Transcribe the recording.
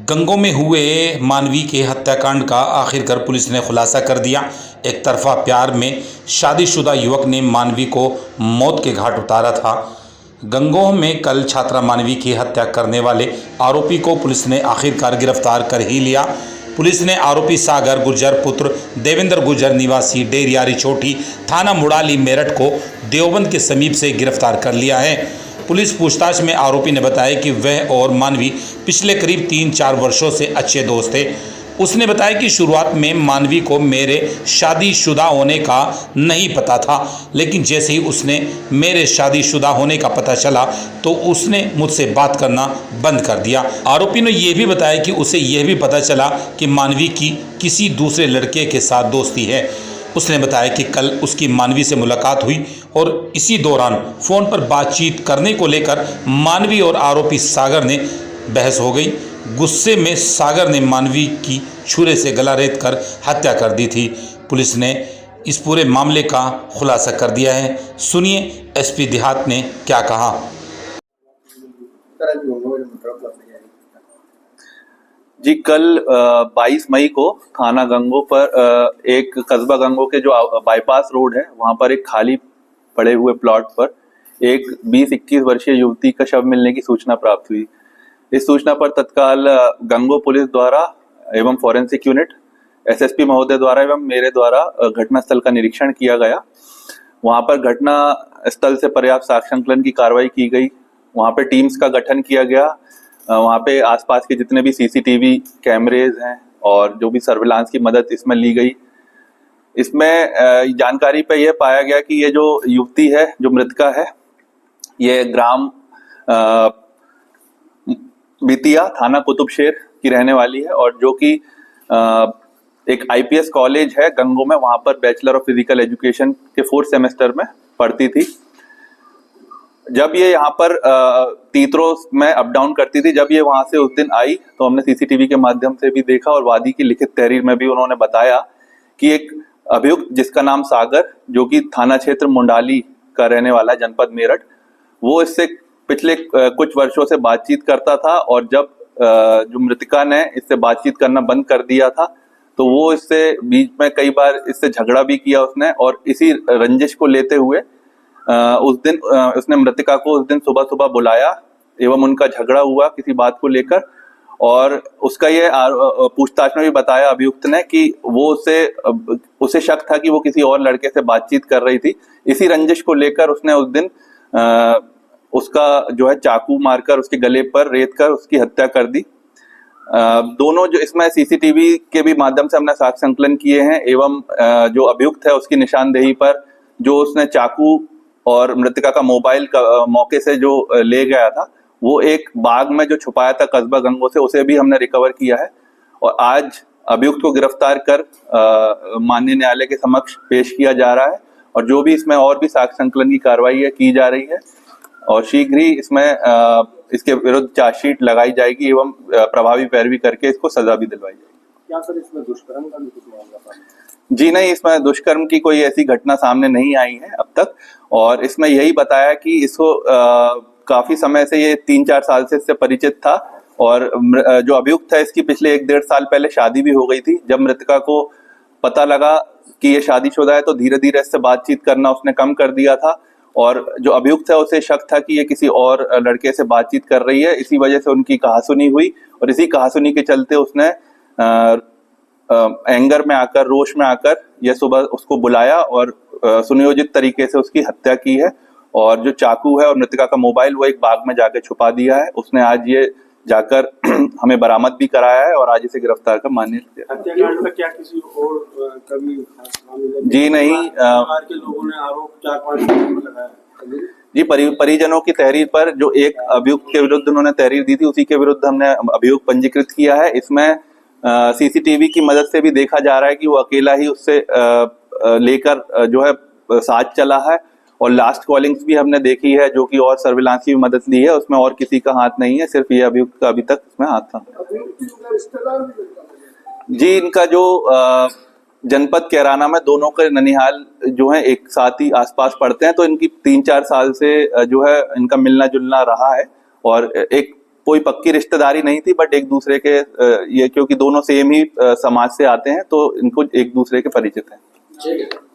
गंगों में हुए मानवी के हत्याकांड का आखिरकार पुलिस ने खुलासा कर दिया। एक तरफा प्यार में शादीशुदा युवक ने मानवी को मौत के घाट उतारा था। गंगोह में कल छात्रा मानवी की हत्या करने वाले आरोपी को पुलिस ने आखिरकार गिरफ्तार कर ही लिया। पुलिस ने आरोपी सागर गुर्जर पुत्र देवेंद्र गुर्जर निवासी डेरियारी चोटी थाना मुड़ाली मेरठ को देवबंद के समीप से गिरफ्तार कर लिया है। पुलिस पूछताछ में आरोपी ने बताया कि वह और मानवी पिछले करीब 3-4 वर्षों से अच्छे दोस्त थे। उसने बताया कि शुरुआत में मानवी को मेरे शादीशुदा होने का नहीं पता था, लेकिन जैसे ही उसने मेरे शादीशुदा होने का पता चला तो उसने मुझसे बात करना बंद कर दिया। आरोपी ने यह भी बताया कि उसे यह भी पता चला कि मानवी की किसी दूसरे लड़के के साथ दोस्ती है। उसने बताया कि कल उसकी मानवी से मुलाकात हुई और इसी दौरान फ़ोन पर बातचीत करने को लेकर मानवी और आरोपी सागर ने बहस हो गई। गुस्से में सागर ने मानवी की छुरे से गला रेत कर हत्या कर दी थी। पुलिस ने इस पूरे मामले का खुलासा कर दिया है। सुनिए एसपी देहात ने क्या कहा। जी, कल 22 मई को थाना गंगो पर एक कस्बा गंगो के जो बाईपास रोड है वहां पर एक खाली पड़े हुए प्लॉट पर एक 20-21 वर्षीय युवती का शव मिलने की सूचना प्राप्त हुई। इस सूचना पर तत्काल गंगो पुलिस द्वारा एवं फॉरेंसिक यूनिट एसएसपी महोदय द्वारा एवं मेरे द्वारा घटनास्थल का निरीक्षण किया गया। वहां पर घटना स्थल से पर्याप्त साक्ष्य संकलन की कार्रवाई की गई। वहां पे टीम्स का गठन किया गया। वहां पे आसपास के जितने भी सीसीटीवी कैमरेज हैं और जो भी सर्विलांस की मदद इसमें ली गई। इसमें जानकारी पे यह पाया गया कि ये जो युवती है, जो मृतका है, ये ग्राम बितिया थाना कुतुबशेर की रहने वाली है और जो कि एक आईपीएस कॉलेज है गंगो में, वहां पर बैचलर ऑफ फिजिकल एजुकेशन के 4th सेमेस्टर में पढ़ती थी। जब ये यहाँ पर तीतरो में अप डाउन करती थी, जब ये वहां से उस दिन आई तो हमने सीसीटीवी के माध्यम से भी देखा और वादी की लिखित तहरीर में भी उन्होंने बताया कि एक अभियुक्त जिसका नाम सागर, जो कि थाना क्षेत्र मुंडाली का रहने वाला है, जनपद मेरठ, वो इससे पिछले कुछ वर्षों से बातचीत करता था और जब जो मृतका ने इससे बातचीत करना बंद कर दिया था तो वो इससे बीच में कई बार इससे झगड़ा भी किया उसने और इसी रंजिश को लेते हुए उस दिन उसने मृतका को उस दिन सुबह सुबह बुलाया एवं उनका झगड़ा हुआ किसी बात को लेकर। और उसका ये पूछताछ में भी बताया अभियुक्त ने कि वो उसे शक था कि वो किसी और लड़के से बातचीत कर रही थी। इसी रंजिश को लेकर उसने उस दिन उसका जो है चाकू मारकर उसके गले पर रेत कर उसकी हत्या कर दी। दोनों जो इसमें सीसीटीवी के भी माध्यम से हमने साक्ष्य संकलन किए हैं एवं जो अभियुक्त है उसकी निशानदेही पर जो उसने चाकू और मृतका का मोबाइल का मौके से जो ले गया था वो एक बाग में जो छुपाया था कस्बा गंगो से, उसे भी हमने रिकवर किया है और आज अभियुक्त को गिरफ्तार कर माननीय न्यायालय के समक्ष पेश किया जा रहा है और जो भी इसमें और भी साक्ष्य संकलन की कार्रवाई है की जा रही है और शीघ्र ही इसमें इसके विरुद्ध चार्जशीट लगाई जाएगी एवं प्रभावी पैरवी करके इसको सजा भी दिलवाई जाएगी। क्या सर इसमें दुष्कर्म का भी कुछ मामला था? जी नहीं, इसमें दुष्कर्म की कोई ऐसी घटना सामने नहीं आई है अब तक और इसमें यही बताया कि इसको काफी समय से ये 3-4 साल से इससे परिचित था और जो अभियुक्त है इसकी पिछले 1-1.5 साल पहले शादी भी हो गई थी। जब मृतका को पता लगा कि ये शादीशुदा है तो धीरे धीरे इससे बातचीत करना उसने कम कर दिया था और जो अभियुक्त है उसे शक था कि ये किसी और लड़के से बातचीत कर रही है। इसी वजह से उनकी कहासुनी हुई और इसी कहासुनी के चलते उसने एंगर में आकर, रोष में आकर यह सुबह उसको बुलाया और सुनियोजित तरीके से उसकी हत्या की है और जो चाकू है और मृतका का मोबाइल वो एक बाग में जाकर छुपा दिया है। उसने आज ये जाकर हमें बरामद भी कराया है और आज इसे गिरफ्तार कर मान्य हत्याकांड में क्या किसी और कभी जी नहीं, परिवार के लोगों ने आरोप 4-5 में लगाया जी परिजनों की तहरीर पर जो एक अभियुक्त के विरुद्ध उन्होंने तहरीर दी थी उसी के विरुद्ध हमने अभियुक्त पंजीकृत किया है। इसमें सीसीटीवी की मदद से भी देखा जा रहा है कि वो अकेला ही उससे लेकर जो है साथ चला है और लास्ट कॉलिंग्स भी हमने देखी है जो कि और सर्विलांस की मदद ली है, उसमें और किसी का हाथ नहीं है, सिर्फ ये अभियुक्त का अभी तक इसमें हाथ था। जी, इनका जो जनपद कैराना में दोनों के ननिहाल जो है एक साथ ही आसपास पड़ते हैं तो इनकी 3-4 साल से जो है इनका मिलना जुलना रहा है और एक कोई पक्की रिश्तेदारी नहीं थी, बट एक दूसरे के ये क्योंकि दोनों सेम ही समाज से आते हैं तो इनको एक दूसरे के परिचित हैं। ठीक है।